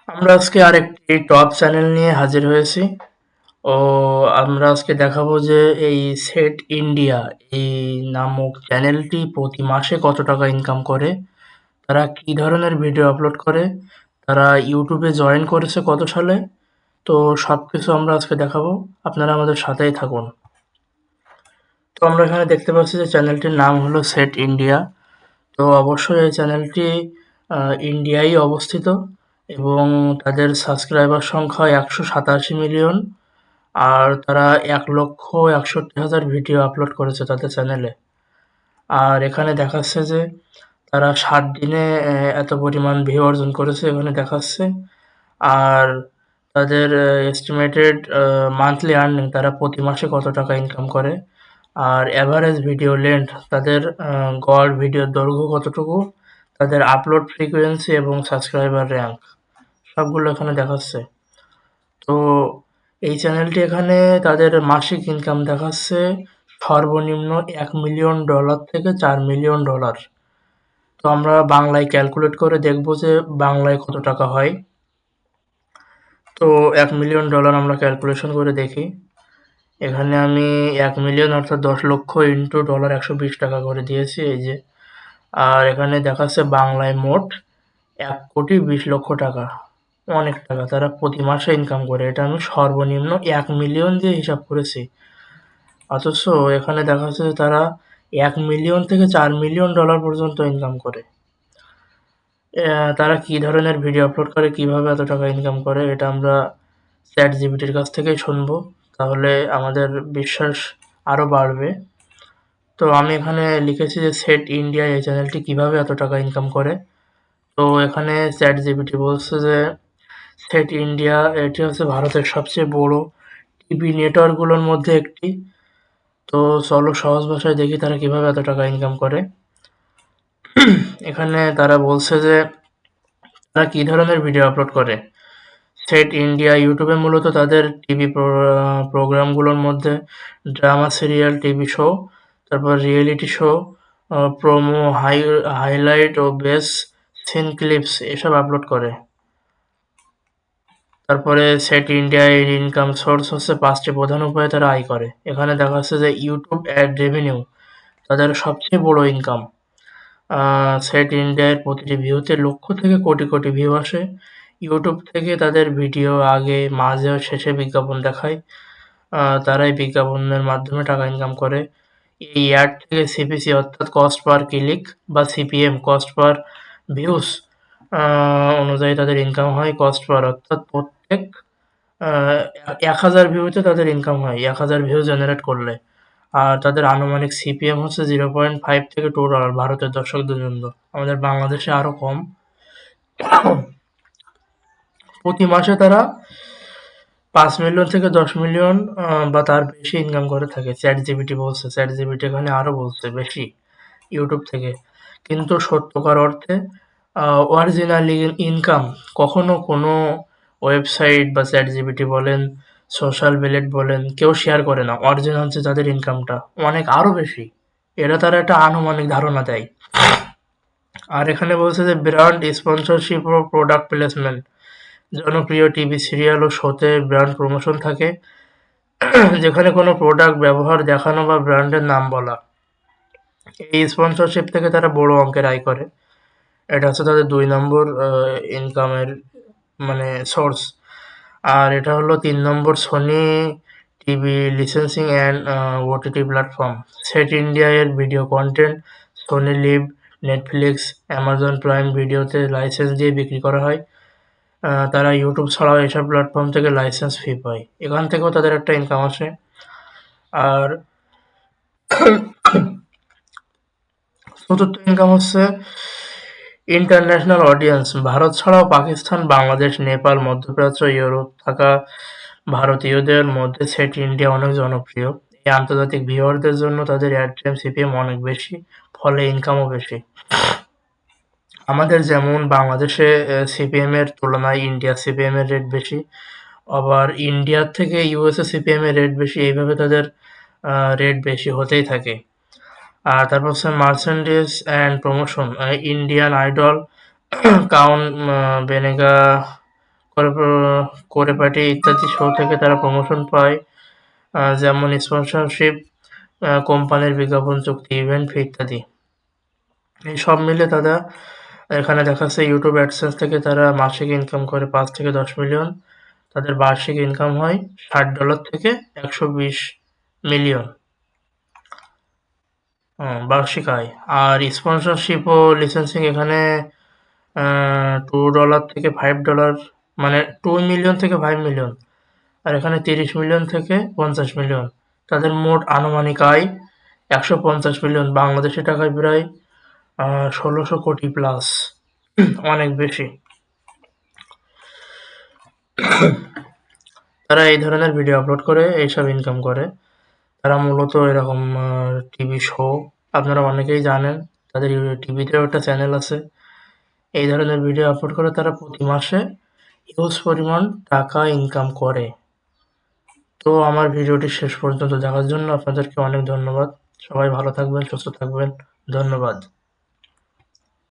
আমরা আজকে আরেকটি টপ চ্যানেল নিয়ে হাজির হয়েছি। ও আমরা আজকে দেখাবো যে এই সেট ইন্ডিয়া এই নামক চ্যানেলটি প্রতি মাসে কত টাকা ইনকাম করে, তারা কি ধরনের ভিডিও আপলোড করে, তারা ইউটিউবে জয়েন করেছে কত সালে। তো সবকিছু আমরা আজকে দেখাবো, আপনারা আমাদের সাথেই থাকুন। তো আমরা এখানে দেখতে পাচ্ছি যে চ্যানেলটির নাম হলো সেট ইন্ডিয়া। তো অবশ্যই এই চ্যানেলটি ইন্ডিয়ায় অবস্থিত এবং তাদের সাবস্ক্রাইবার সংখ্যা 187 মিলিয়ন। আর তারা 1,61,000 ভিডিও আপলোড করেছে তাদের চ্যানেলে। আর এখানে দেখাচ্ছে যে তারা 7 দিনে এত পরিমাণ ভিউ অর্জন করেছে এখানে দেখাচ্ছে। আর তাদের এস্টিমেটেড মান্থলি আর্নিং, তারা প্রতি মাসে কত টাকা ইনকাম করে। আর অ্যাভারেজ ভিডিও লেন্থ, তাদের গড় ভিডিওর দৈর্ঘ্য কতটুকু, তাদের আপলোড ফ্রিকোয়েন্সি এবং সাবস্ক্রাইবার র্যাঙ্ক সবগুলো এখানে দেখাচ্ছে। তো এই চ্যানেলটি এখানে তাদের মাসিক ইনকাম দেখাচ্ছে সর্বনিম্ন $1 মিলিয়ন থেকে $4 মিলিয়ন। তো আমরা বাংলায় ক্যালকুলেট করে দেখব যে বাংলায় কত টাকা হয়। তো $1 মিলিয়ন আমরা ক্যালকুলেশন করে দেখি। এখানে আমি 1 মিলিয়ন অর্থাৎ 10 লক্ষ ইন্টু ডলার 120 টাকা করে দিয়েছি, এই যে। আর এখানে দেখাচ্ছে বাংলায় মোট 1,20,00,000 টাকা। অনেক টাকা তারা প্রতি মাসে ইনকাম করে, এটা আমি সর্বনিম্ন 1 মিলিয়ন দিয়ে হিসাব করেছি। অথচ এখানে দেখা যাচ্ছে যে তারা 1 মিলিয়ন থেকে $4 মিলিয়ন পর্যন্ত ইনকাম করে। তারা কি ধরনের ভিডিও আপলোড করে, কিভাবে এত টাকা ইনকাম করে, এটা আমরা চ্যাট জিপিটির কাছ থেকেই শুনবো, তাহলে আমাদের বিশ্বাস আরো বাড়বে। তো আমি এখানে লিখেছি যে সেট ইন্ডিয়া এই চ্যানেলটি কিভাবে এত টাকা ইনকাম করে। তো এখানে চ্যাট জিপিটি বলছে যে সেট ইন্ডিয়া এটি হচ্ছে ভারতের সবচেয়ে বড় টিভি নেটওয়ার্কগুলোর মধ্যে একটি। তো চলো সহজ ভাষায় দেখি তারা কিভাবে এত টাকা ইনকাম করে। এখানে তারা বলছে যে তারা কি ধরনের ভিডিও আপলোড করে। সেট ইন্ডিয়া ইউটিউবে মূলত তাদের টিভি প্রোগ্রামগুলোর মধ্যে ড্রামা, সিরিয়াল, টিভি শো, তারপর রিয়েলিটি শো, প্রোমো, হাইলাইট ও বেস্ট সিন ক্লিপস এসব আপলোড করে। তারপরে সেট ইন্ডিয়া এর ইনকাম সোর্স হচ্ছে 5টি প্রধান উপায়ে তারা আয় করে। এখানে দেখা যাচ্ছে যে ইউটিউব অ্যাড রেভিনিউ তাদের সবচেয়ে বড় ইনকাম। সেট ইন্ডিয়ার প্রতিটি ভিউতে লক্ষ থেকে কোটি কোটি ভিউ আসে। ইউটিউব থেকে তাদের ভিডিও আগে, মাঝে ও শেষে বিজ্ঞাপন দেখায়। তারা এই বিজ্ঞাপনের মাধ্যমে টাকা ইনকাম করে। এই অ্যাড থেকে সিপিসি অর্থাৎ কস্ট পার ক্লিক বা সিপিএম কস্ট পার ভিউস অনুযায়ী তাদের ইনকাম হয়। কস্ট পার অর্থাৎ প্রত্যেক 1,000 ভিউতে তাদের ইনকাম হয় 1,000 ভিউ জেনারেট করলে। আর তাদের আনুমানিক সিপিএম হচ্ছে 0.5 থেকে $2 ভারতের দর্শকদের জন্য। আমাদের বাংলাদেশে আরো কম। প্রতি মাসে তারা 5 মিলিয়ন থেকে 10 মিলিয়ন বা তার বেশি ইনকাম করে থাকে, চ্যাট জিপিটি বলছে। চ্যাট জিপিটি এখানে আরো বলছে বেশি ইউটিউব থেকে। কিন্তু সত্যকার অর্থে অরিজিনাল ইনকাম কখনো কোনো ওয়েবসাইট বা চ্যাট জিপিটি বলেন, সোশ্যাল বিলেট বলেন, কেউ শেয়ার করে না। অরিজিনাল যে তাদের ইনকামটা অনেক আরো বেশি, এটা তারা একটা আনুমানিক ধারণা দেয়। আর এখানে বলছে যে ব্র্যান্ড স্পন্সরশিপ ও প্রোডাক্ট প্লেসমেন্ট, জনপ্রিয় টিভি সিরিয়াল ও শোতে ব্র্যান্ড প্রমোশন থাকে, যেখানে কোনো প্রোডাক্ট ব্যবহার দেখানো বা ব্র্যান্ডের নাম বলা। এই স্পন্সরশিপ থেকে তারা বড় অঙ্কের আয় করে। এটা হচ্ছে তাদের 2 নম্বর ইনকামের মানে সোর্স। আর এটা হলো 3 নম্বর Sony TV licensing and OTT platform. Set India এর video content Sony Liv, Netflix, Amazon Prime ভিডিওতে লাইসেন্স দিয়ে বিক্রি করা হয়। তারা ইউটিউব ছাড়াও এসব প্ল্যাটফর্ম থেকে লাইসেন্স ফি পায়, এখান থেকেও তাদের একটা ইনকাম আসে। আর চতুর্থ ইনকাম হচ্ছে ইন্টারন্যাশনাল অডিয়েন্স। ভারত ছাড়াও পাকিস্তান, বাংলাদেশ, নেপাল, মধ্যপ্রাচ্য, ইউরোপ থাকা ভারতীয়দের মধ্যে সেট ইন্ডিয়া অনেক জনপ্রিয়। এই আন্তর্জাতিক ভিউয়ারদের জন্য তাদের অ্যাড টাইম সিপিএম অনেক বেশি, ফলে ইনকামও বেশি। আমাদের যেমন বাংলাদেশে সিপিএম এর তুলনায় ইন্ডিয়া সিপিএম এর রেট বেশি, আবার ইন্ডিয়ার থেকে ইউএসএ সিপিএম এর রেট বেশি, এইভাবে তাদের রেট বেশি হতেই থাকে। আর তারপর হচ্ছে মার্চেন্ডিজ অ্যান্ড প্রমোশন, ইন্ডিয়ান আইডল, কাউন বেনেগা করে করে পাঠিয়ে ইত্যাদি শো থেকে তারা প্রমোশন পায়, যেমন স্পন্সরশিপ, কোম্পানির বিজ্ঞাপন চুক্তি, ইভেন্ট ফি ইত্যাদি। এই সব মিলে তারা এখানে দেখাচ্ছে ইউটিউব অ্যাডসেন্স থেকে তারা মাসিক ইনকাম করে 5 থেকে 10 মিলিয়ন। তাদের বার্ষিক ইনকাম হয় $60 থেকে 120 মিলিয়ন বার্ষিক আয়। আর স্পন্সরশিপ ও লিসেন্সিং এখানে $2 থেকে $5, মানে 2 মিলিয়ন থেকে 5 মিলিয়ন। আর এখানে 30 মিলিয়ন থেকে 50 মিলিয়ন। তাদের মোট আনুমানিক আয় 150 মিলিয়ন, বাংলাদেশি টাকায় প্রায় 1600 কোটি প্লাস, অনেক বেশি। তারা এই ধরনের ভিডিও আপলোড করে এইসব ইনকাম করে। তারা মূলত এরকম টিভি শো, আপনারা অনেকেই জানেন, তাদের টিভিতেও একটা চ্যানেল আছে। এই ধরনের ভিডিও আপলোড করে তারা প্রতি মাসে হিউজ পরিমাণ টাকা ইনকাম করে। তো আমার ভিডিওটি শেষ পর্যন্ত দেখার জন্য আপনাদেরকে অনেক ধন্যবাদ। সবাই ভালো থাকবেন, সুস্থ থাকবেন। ধন্যবাদ।